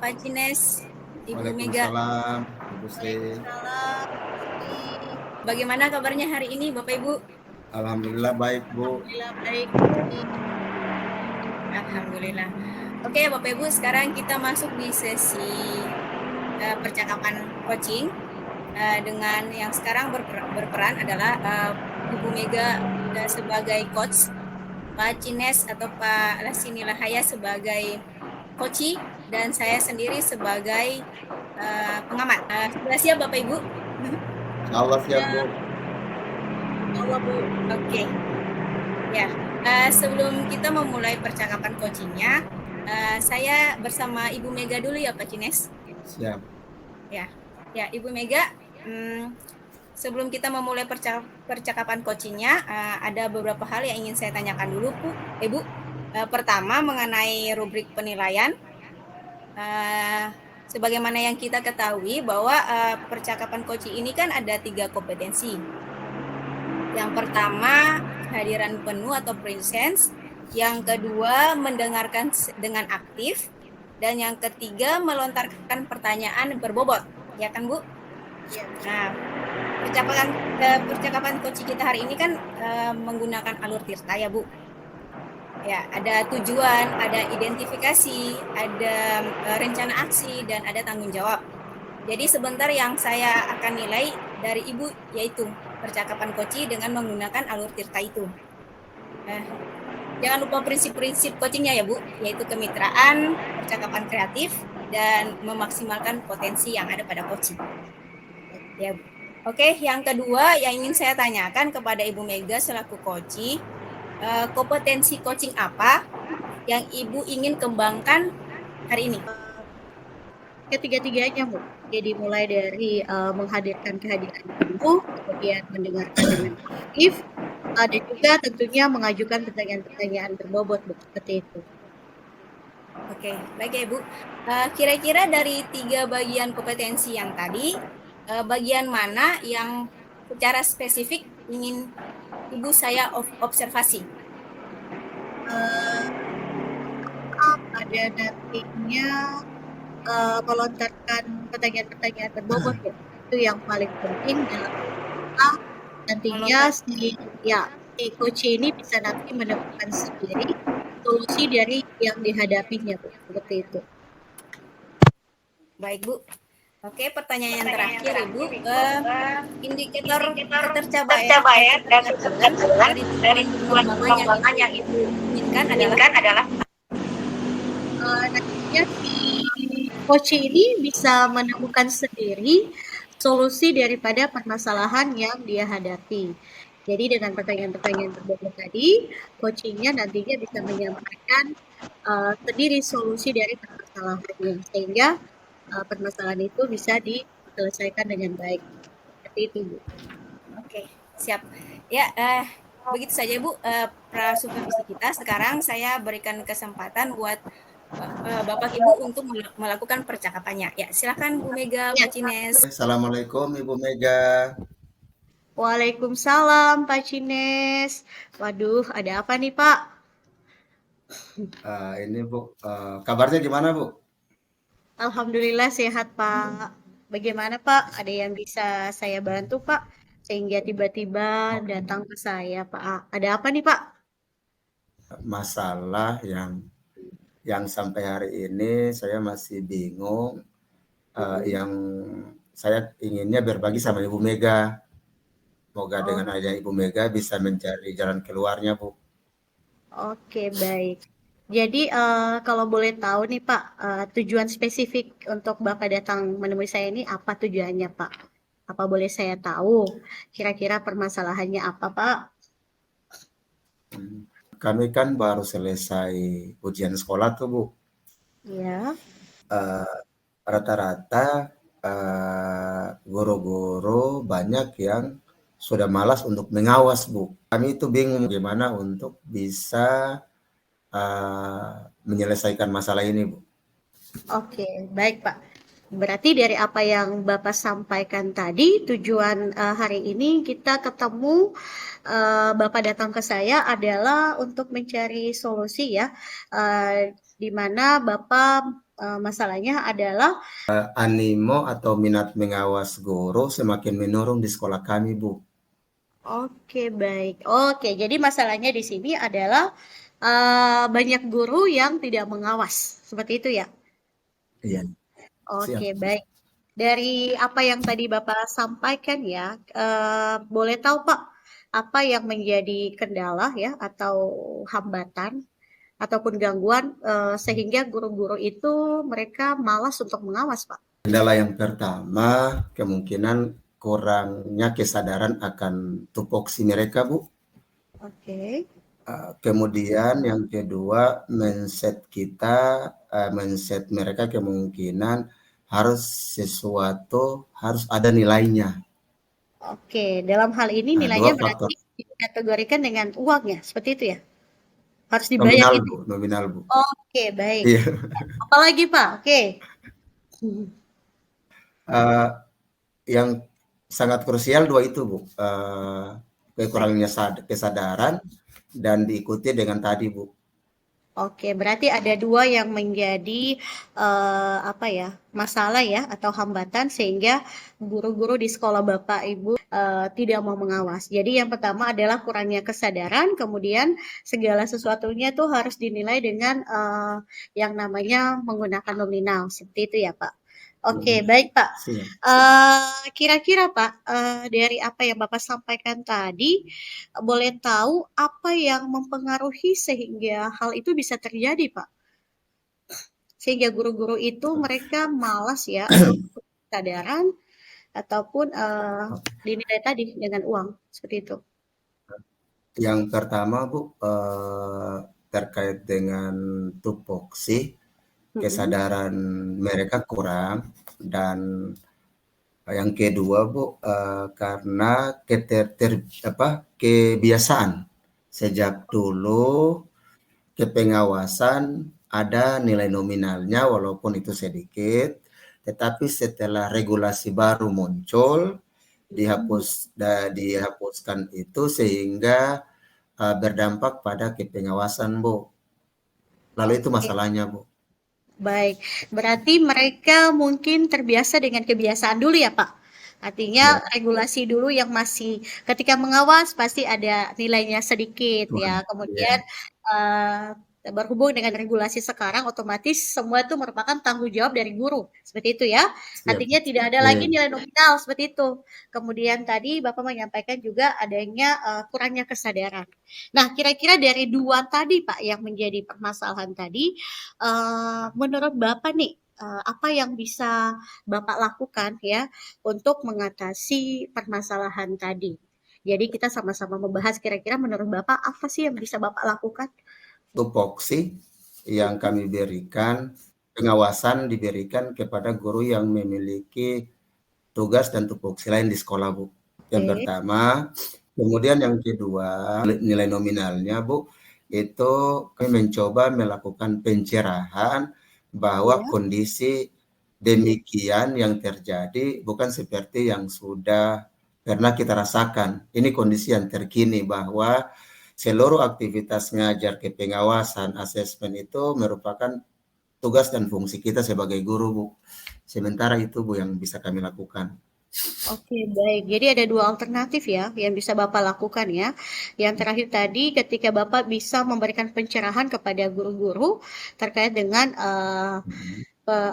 Pak Cines, Ibu Mega. Waalaikumsalam, Ibu Sri. Waalaikumsalam. Bagaimana kabarnya hari ini, Bapak Ibu? Alhamdulillah baik, Bu. Alhamdulillah baik. Alhamdulillah. Oke, Bapak Ibu, sekarang kita masuk di sesi percakapan coaching dengan yang sekarang berperan adalah Ibu Mega sebagai coach, Pak Cines atau Pak Lasini Lahaya sebagai coachee, dan saya sendiri sebagai pengamat. Sudah siap Bapak Ibu? Allah siap, Bu. Allah, Bu. Oke. Ya, sebelum kita memulai percakapan coachingnya, saya bersama Ibu Mega dulu ya Pak Cines. Siap. Ya, Ibu Mega, sebelum kita memulai percakapan coachingnya, ada beberapa hal yang ingin saya tanyakan dulu, Bu. Pertama, mengenai rubrik penilaian. Sebagaimana yang kita ketahui bahwa percakapan coaching ini kan ada 3 kompetensi. Yang pertama, kehadiran penuh atau presence. Yang kedua, mendengarkan dengan aktif. Dan yang ketiga, melontarkan pertanyaan berbobot. Ya kan, Bu? Ya. Nah, percakapan coaching kita hari ini kan menggunakan alur tirta ya, Bu. Ya, ada tujuan, ada identifikasi, ada rencana aksi, dan ada tanggung jawab. Jadi sebentar yang saya akan nilai dari Ibu yaitu percakapan coaching dengan menggunakan alur tirta itu. Jangan lupa prinsip-prinsip coachingnya ya Bu, yaitu kemitraan, percakapan kreatif, dan memaksimalkan potensi yang ada pada coaching. Ya, Bu. Oke, yang kedua yang ingin saya tanyakan kepada Ibu Mega selaku coaching, kompetensi coaching apa yang Ibu ingin kembangkan hari ini? Ketiga-tiganya, Bu. Jadi mulai dari menghadirkan kehadiran penuh, kemudian mendengarkan dengan aktif, dan juga tentunya mengajukan pertanyaan-pertanyaan berbobot, Bu. Seperti itu. Oke, baik ya Bu. Kira-kira dari 3 bagian kompetensi yang tadi, bagian mana yang secara spesifik ingin Ibu saya observasi? Ada nantinya melontarkan pertanyaan-pertanyaan berbobot, Bu. Itu yang paling penting dalam nantinya si coach ini bisa nanti menemukan sendiri solusi dari yang dihadapinya, Bu. Seperti itu. Baik, Bu. Oke, pertanyaan yang terakhir, Ibu. Indikator ketercapaian dan kegagalan dari tujuan pengembangan yang Ibu inginkan adalah nantinya si coach ini bisa menemukan sendiri solusi daripada permasalahan yang dia hadapi. Jadi dengan pertanyaan-pertanyaan berbobot tadi, coachingnya nantinya bisa menyampaikan sendiri solusi dari permasalahannya, sehingga permasalahan itu bisa diselesaikan dengan baik. Seperti itu, Bu. Oke, siap. Ya, begitu saja Bu, prasupervisi kita. Sekarang saya berikan kesempatan buat Bapak Ibu untuk melakukan percakapannya. Ya, silakan Bu Mega, Pak Cines. Assalamualaikum Ibu Mega. Waalaikumsalam Pak Cines. Waduh, ada apa nih Pak? Ini Bu, kabarnya gimana Bu? Alhamdulillah sehat Pak. Bagaimana Pak? Ada yang bisa saya bantu Pak? Sehingga tiba-tiba datang ke saya Pak. Ada apa nih Pak? Masalah yang sampai hari ini saya masih bingung. Yang saya inginnya berbagi sama Ibu Mega. Semoga dengan adanya Ibu Mega bisa mencari jalan keluarnya, Bu. Oke, baik. Jadi kalau boleh tahu nih Pak, tujuan spesifik untuk Bapak datang menemui saya ini apa tujuannya Pak? Apa boleh saya tahu? Kira-kira permasalahannya apa Pak? Kami kan baru selesai ujian sekolah tuh Bu. Ya. Rata-rata guru-guru banyak yang sudah malas untuk mengawas Bu. Kami itu bingung gimana untuk bisa menyelesaikan masalah ini Bu. Oke, baik Pak. Berarti dari apa yang Bapak sampaikan tadi, tujuan hari ini kita ketemu, Bapak datang ke saya adalah untuk mencari solusi ya, di mana Bapak masalahnya adalah Animo atau minat mengawas guru semakin menurun di sekolah kami, Bu. Oke, baik. Oke, jadi masalahnya di sini adalah banyak guru yang tidak mengawas, seperti itu ya? Iya, siap. Oke, baik. Dari apa yang tadi Bapak sampaikan ya, boleh tahu Pak, apa yang menjadi kendala ya atau hambatan ataupun gangguan sehingga guru-guru itu mereka malas untuk mengawas, Pak? Kendala yang pertama, kemungkinan kurangnya kesadaran akan tupoksi mereka, Bu. Oke. Kemudian yang kedua, mindset mereka kemungkinan harus ada nilainya. Oke, dalam hal ini nilainya Dua berarti faktor dikategorikan dengan uang ya, seperti itu ya? Harus dibayar nominal, gitu? Bu, nominal, Bu. Oke, baik. Iya. Apalagi Pak? Oke. Uh, yang sangat krusial dua itu, Bu. Baik. Kekurangannya kesadaran dan diikuti dengan tadi, Bu. Oke, berarti ada dua yang menjadi apa ya masalah ya atau hambatan sehingga guru-guru di sekolah Bapak Ibu tidak mau mengawas. Jadi yang pertama adalah kurangnya kesadaran, kemudian segala sesuatunya tuh harus dinilai dengan yang namanya menggunakan nominal, seperti itu ya Pak. Oke, baik Pak. Siap. Kira-kira Pak, dari apa yang Bapak sampaikan tadi, boleh tahu apa yang mempengaruhi sehingga hal itu bisa terjadi, Pak? Sehingga guru-guru itu mereka malas ya untuk kesadaran ataupun dinilai tadi dengan uang, seperti itu. Yang pertama, Bu, terkait dengan tupoksi, kesadaran mereka kurang, dan yang kedua, Bu, karena kebiasaan sejak dulu kepengawasan ada nilai nominalnya walaupun itu sedikit, tetapi setelah regulasi baru muncul dihapuskan itu sehingga berdampak pada kepengawasan, Bu. Lalu itu masalahnya, Bu. Baik, berarti mereka mungkin terbiasa dengan kebiasaan dulu ya, Pak? Artinya Ya, regulasi dulu yang masih ketika mengawas pasti ada nilainya sedikit ya. Tuhan. Kemudian Ya, berhubung dengan regulasi sekarang otomatis semua itu merupakan tanggung jawab dari guru. Seperti itu ya. siap. Artinya tidak ada lagi Ya. nilai nominal seperti itu. Kemudian tadi Bapak menyampaikan juga adanya kurangnya kesadaran. Nah, kira-kira dari dua tadi Pak yang menjadi permasalahan tadi, menurut Bapak nih, apa yang bisa Bapak lakukan ya untuk mengatasi permasalahan tadi? Jadi kita sama-sama membahas kira-kira menurut Bapak apa sih yang bisa Bapak lakukan? Tupoksi yang kami berikan, pengawasan diberikan kepada guru yang memiliki tugas dan tupoksi lain di sekolah, Bu. Yang Oke, pertama, kemudian yang kedua, nilai nominalnya, Bu, itu kami mencoba melakukan pencerahan bahwa iya. kondisi demikian yang terjadi bukan seperti yang sudah pernah kita rasakan. Ini kondisi yang terkini bahwa seluruh aktivitas ngajar kepengawasan asesmen itu merupakan tugas dan fungsi kita sebagai guru, Bu. Sementara itu, Bu, yang bisa kami lakukan. Oke, baik. Jadi ada dua alternatif ya yang bisa Bapak lakukan ya. Yang terakhir tadi ketika Bapak bisa memberikan pencerahan kepada guru-guru terkait dengan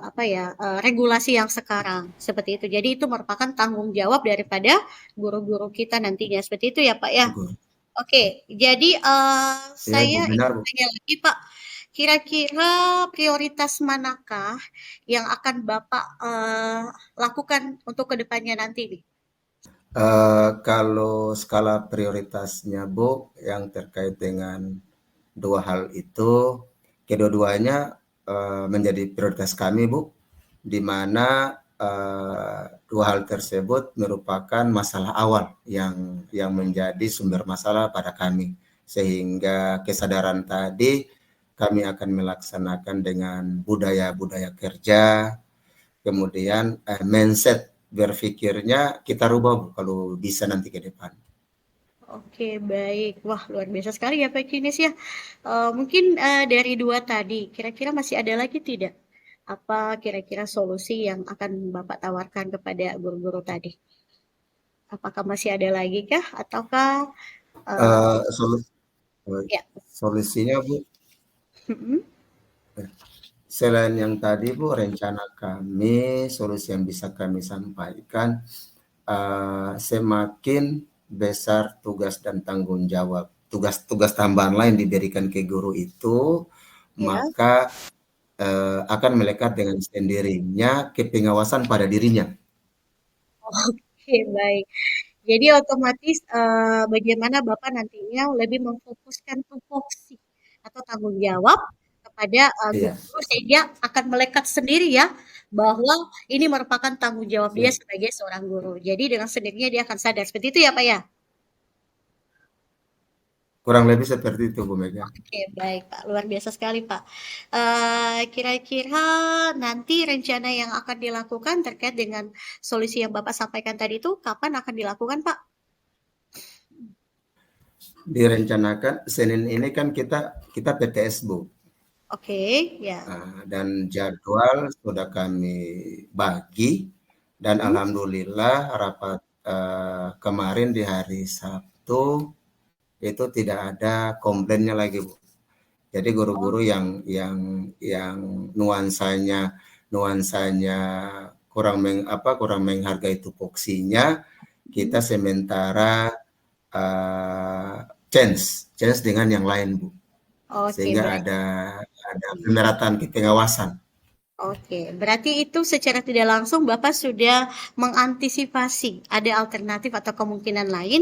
apa ya regulasi yang sekarang seperti itu. Jadi itu merupakan tanggung jawab daripada guru-guru kita nantinya seperti itu ya Pak ya. Bu. Oke, jadi Ya, Bu, saya benar, ingin Bu. tanya lagi Pak, kira-kira prioritas manakah yang akan Bapak lakukan untuk kedepannya nanti nih? Kalau skala prioritasnya, Bu, yang terkait dengan dua hal itu, kedua-duanya menjadi prioritas kami, Bu, di mana dua hal tersebut merupakan masalah awal yang menjadi sumber masalah pada kami. Sehingga kesadaran tadi kami akan melaksanakan dengan budaya-budaya kerja, kemudian mindset berpikirnya kita rubah, Bu, kalau bisa nanti ke depan. Oke, baik. Wah, luar biasa sekali ya Pak Kinis ya. Mungkin dari dua tadi, kira-kira masih ada lagi tidak? apa kira-kira solusi yang akan Bapak tawarkan kepada guru-guru tadi? Apakah masih ada lagi kah? Ataukah uh, Eh, solu- ya? Solusinya Bu, Mm-mm. selain yang tadi Bu, rencana kami, solusi yang bisa kami sampaikan, semakin besar tugas dan tanggung jawab, tugas-tugas tambahan lain diberikan ke guru itu, Ya, maka akan melekat dengan sendirinya ke pengawasan pada dirinya. oke, baik. Jadi otomatis bagaimana Bapak nantinya lebih memfokuskan tupoksi atau tanggung jawab kepada Iya, guru sehingga akan melekat sendiri ya bahwa ini merupakan tanggung jawab dia iya. sebagai seorang guru. Jadi dengan sendirinya dia akan sadar seperti itu ya Pak ya. Kurang lebih seperti itu Bu Mega. Oke, baik Pak. Luar biasa sekali Pak. Kira-kira nanti rencana yang akan dilakukan terkait dengan solusi yang Bapak sampaikan tadi itu kapan akan dilakukan Pak? Direncanakan Senin ini kan kita PTS Bu. Oke, ya. Dan jadwal sudah kami bagi dan Mm-mm. alhamdulillah rapat kemarin di hari Sabtu itu tidak ada komplainnya lagi Bu. Jadi Oh, guru-guru yang nuansanya kurang menghargai tupoksinya, kita mm. sementara change dengan yang lain Bu, Oke, sehingga baik. ada pemerataan pengawasan. Oke, berarti itu secara tidak langsung Bapak sudah mengantisipasi ada alternatif atau kemungkinan lain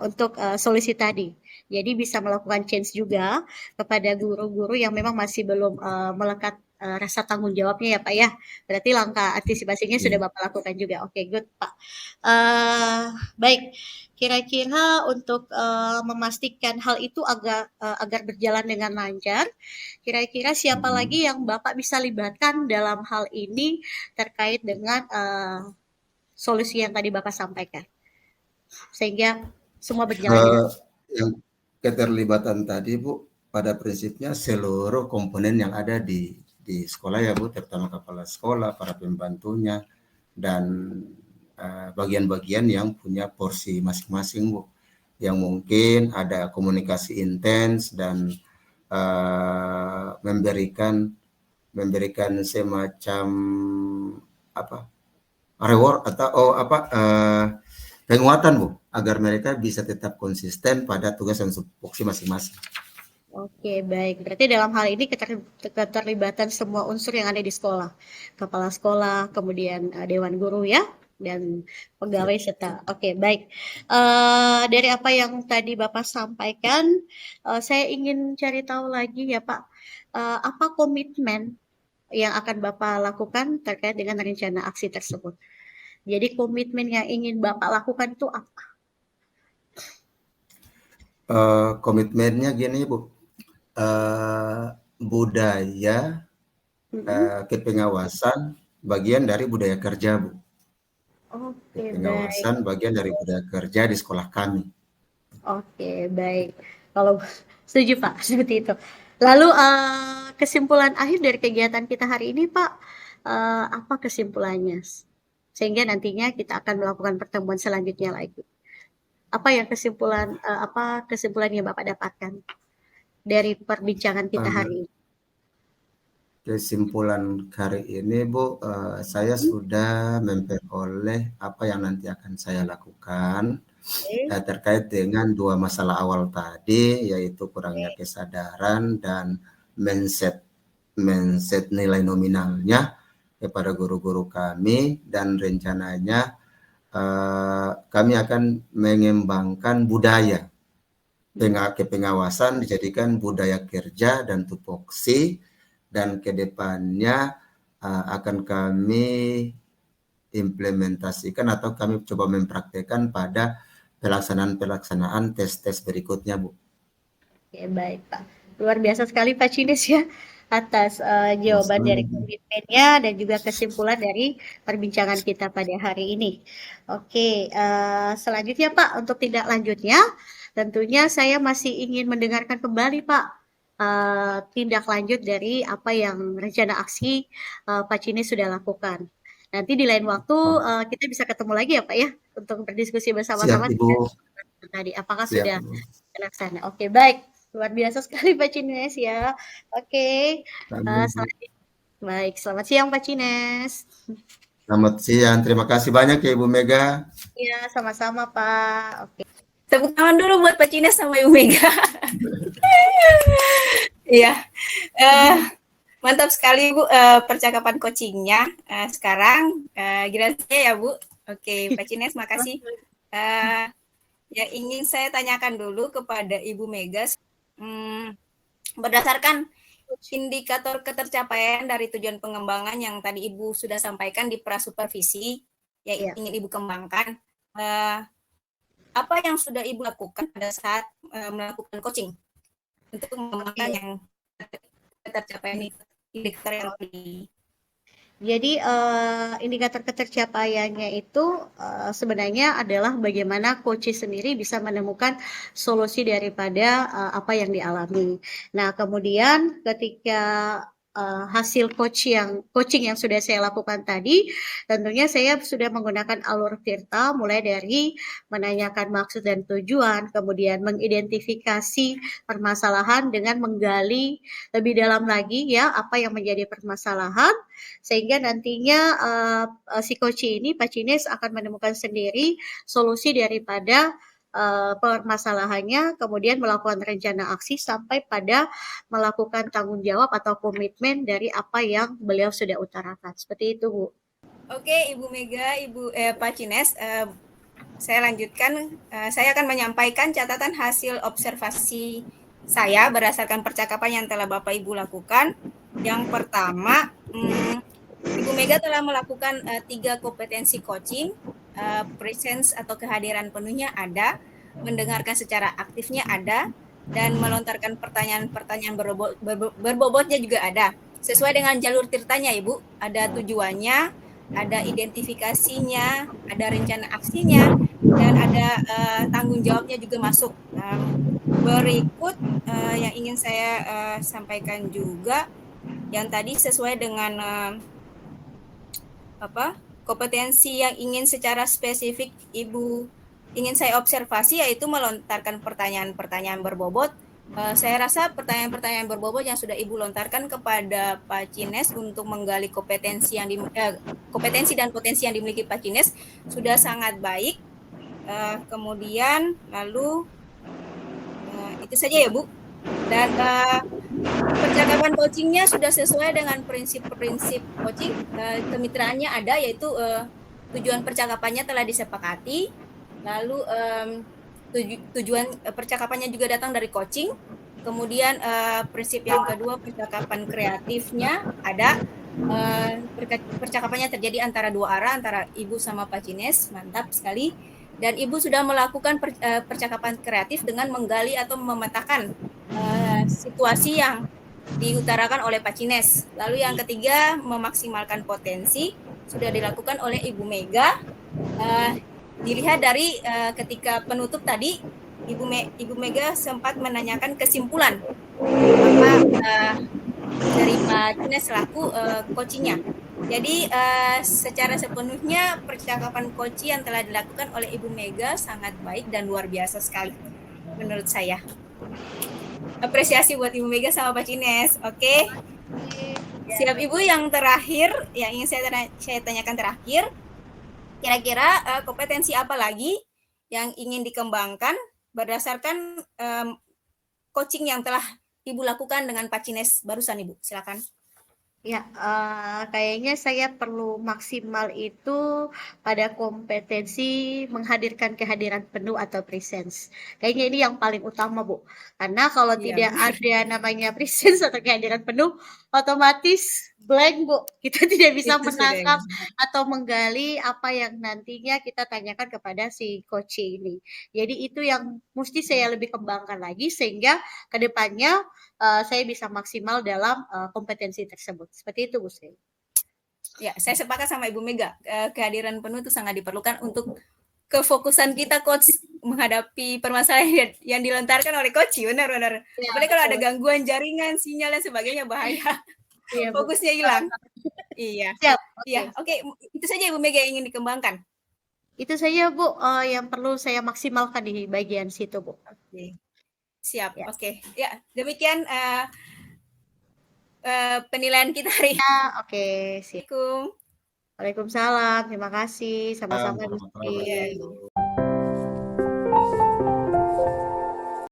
untuk solusi tadi. Jadi bisa melakukan change juga kepada guru-guru yang memang masih belum melekat rasa tanggung jawabnya ya Pak ya. Berarti langkah antisipasinya sudah Ya. Bapak lakukan juga. Oke, good Pak. Eh, baik, kira-kira untuk memastikan hal itu agar berjalan dengan lancar. Kira-kira siapa Mm-mm. lagi yang Bapak bisa libatkan dalam hal ini terkait dengan solusi yang tadi Bapak sampaikan, sehingga semua berjalan dengan Eh, yang keterlibatan tadi Bu, pada prinsipnya seluruh komponen yang ada di sekolah ya Bu, terutama kepala sekolah, para pembantunya, dan bagian-bagian yang punya porsi masing-masing Bu, yang mungkin ada komunikasi intens dan memberikan semacam apa reward atau penguatan Bu, agar mereka bisa tetap konsisten pada tugas dan tupoksi masing-masing. Oke, baik. Berarti dalam hal ini keterlibatan semua unsur yang ada di sekolah, kepala sekolah, kemudian dewan guru ya, dan pegawai serta. Oke, baik. Dari apa yang tadi Bapak sampaikan, saya ingin cari tahu lagi ya Pak, apa komitmen yang akan Bapak lakukan terkait dengan rencana aksi tersebut. Jadi komitmen yang ingin Bapak lakukan itu apa? Komitmennya gini Bu, budaya Mm-mm. kepengawasan bagian dari budaya kerja Bu, Oke, baik. kepengawasan bagian dari budaya kerja di sekolah kami. Oke, baik. Kalau setuju Pak, seperti itu. Lalu kesimpulan akhir dari kegiatan kita hari ini Pak, apa kesimpulannya? Sehingga nantinya kita akan melakukan pertemuan selanjutnya lagi. Apa yang kesimpulan yang Bapak dapatkan dari perbincangan kita Uh, hari ini? Kesimpulan hari ini Bu, saya Hmm, sudah memperoleh apa yang nanti akan saya lakukan oke, terkait dengan dua masalah awal tadi, yaitu kurangnya oke. kesadaran dan mindset mindset nilai nominalnya kepada guru-guru kami, dan rencananya kami akan mengembangkan budaya Hmm, kepengawasan dijadikan budaya kerja dan tupoksi, dan kedepannya akan kami implementasikan atau kami coba mempraktekkan pada pelaksanaan tes-tes berikutnya Bu. oke, baik Pak. Luar biasa sekali Pak Cinis ya atas jawaban dari Sama-sama. komitmennya dan juga kesimpulan dari perbincangan kita pada hari ini. Oke, selanjutnya Pak, untuk tindak lanjutnya, tentunya saya masih ingin mendengarkan kembali Pak. tindak lanjut dari apa yang rencana aksi Pak Cines sudah lakukan. Nanti di lain waktu kita bisa ketemu lagi ya Pak ya untuk berdiskusi Siap bersama-sama Ibu, tadi apakah siap sudah Ibu. terlaksana. Oke, baik. Luar biasa sekali Pak Cines ya. Oke. Amin, Bu. Baik, selamat siang Pak Cines. Selamat siang, terima kasih banyak ya Ibu Mega. Iya, sama-sama Pak. Oke. Tepuk tangan dulu buat Pak Cines sama Ibu Mega. Iya, mantap sekali Bu percakapan coachingnya. Sekarang giliran saya ya Bu. Oke, Pak Cines, makasih. Yang ingin saya tanyakan dulu kepada Ibu Mega, berdasarkan indikator ketercapaian dari tujuan pengembangan yang tadi Ibu sudah sampaikan di prasupervisi yang ingin Ibu kembangkan, apa yang sudah Ibu lakukan pada saat melakukan coaching untuk mengembangkan yang ketercapaian indikator yang tadi? Jadi indikator ketercapaiannya itu sebenarnya adalah bagaimana coach sendiri bisa menemukan solusi daripada apa yang dialami. Nah, kemudian ketika hasil coaching yang sudah saya lakukan tadi, tentunya saya sudah menggunakan alur Tirta mulai dari menanyakan maksud dan tujuan, kemudian mengidentifikasi permasalahan dengan menggali lebih dalam lagi ya apa yang menjadi permasalahan, sehingga nantinya si coach ini Pak Cines akan menemukan sendiri solusi daripada permasalahannya, kemudian melakukan rencana aksi sampai pada melakukan tanggung jawab atau komitmen dari apa yang beliau sudah utarakan. Seperti itu, Bu. Oke, Ibu Mega, Pak Cines, saya lanjutkan. Saya akan menyampaikan catatan hasil observasi saya berdasarkan percakapan yang telah Bapak Ibu lakukan. Yang pertama, Ibu Mega telah melakukan 3 kompetensi coaching, presence atau kehadiran penuhnya ada, mendengarkan secara aktifnya ada, dan melontarkan pertanyaan-pertanyaan berbobotnya juga ada. Sesuai dengan jalur tirtanya, Ibu, ada tujuannya, ada identifikasinya, ada rencana aksinya, dan ada tanggung jawabnya juga masuk. Berikut yang ingin saya sampaikan juga, yang tadi sesuai dengan kompetensi yang ingin secara spesifik Ibu ingin saya observasi, yaitu melontarkan pertanyaan-pertanyaan berbobot. Saya rasa pertanyaan-pertanyaan berbobot yang sudah Ibu lontarkan kepada Pak Cines untuk menggali kompetensi dan potensi yang dimiliki Pak Cines sudah sangat baik. Kemudian lalu itu saja ya Bu. Dan percakapan coachingnya sudah sesuai dengan prinsip-prinsip coaching. Kemitraannya ada, yaitu tujuan percakapannya telah disepakati. Lalu tujuan percakapannya juga datang dari coaching. Kemudian prinsip yang kedua, percakapan kreatifnya ada. Percakapannya terjadi antara dua arah, antara Ibu sama Pak Cines. Mantap sekali. Dan Ibu sudah melakukan percakapan kreatif dengan menggali atau memetakan situasi yang diutarakan oleh Pak Cines. Lalu yang ketiga, memaksimalkan potensi sudah dilakukan oleh Ibu Mega. Dilihat dari ketika penutup tadi, Ibu Mega sempat menanyakan kesimpulan apa dari Pak Cines selaku coachingnya. Jadi secara sepenuhnya percakapan coaching yang telah dilakukan oleh Ibu Mega sangat baik dan luar biasa sekali menurut saya. Apresiasi buat Ibu Mega sama Pak Cines. Oke. Siap Ibu, yang terakhir yang ingin saya tanyakan terakhir, kira-kira kompetensi apa lagi yang ingin dikembangkan berdasarkan coaching yang telah Ibu lakukan dengan Pak Cines barusan, Ibu? Silakan. Ya, kayaknya saya perlu maksimal itu pada kompetensi menghadirkan kehadiran penuh atau presence. Kayaknya ini yang paling utama, Bu. Karena kalau tidak ada namanya presence atau kehadiran penuh, otomatis blank, Bu. Kita tidak bisa menangkap atau menggali apa yang nantinya kita tanyakan kepada si coach ini. Jadi itu yang mesti saya lebih kembangkan lagi sehingga ke depannya saya bisa maksimal dalam kompetensi tersebut. Seperti itu, Bu Sri. Ya, saya sepakat sama Ibu Mega. Kehadiran penuh itu sangat diperlukan untuk kefokusan kita, Coach, menghadapi permasalahan yang dilontarkan oleh Koci, benar. Ya, Apalagi kalau ada betul. gangguan jaringan, sinyal dan sebagainya bahaya. Iya, Bu. Fokusnya hilang. Iya. Siap, Iya, oke. itu saja Ibu Mega yang ingin dikembangkan. Itu saja, Bu, yang perlu saya maksimalkan di bagian situ, Bu. Oke. Siap. Ya. Oke. Ya, demikian penilaian kita hari ini. Ya, oke, siap. Assalamualaikum. Waalaikumsalam, terima kasih. Sama-sama, Bu Warahmatullahi Siti. wabarakatuh.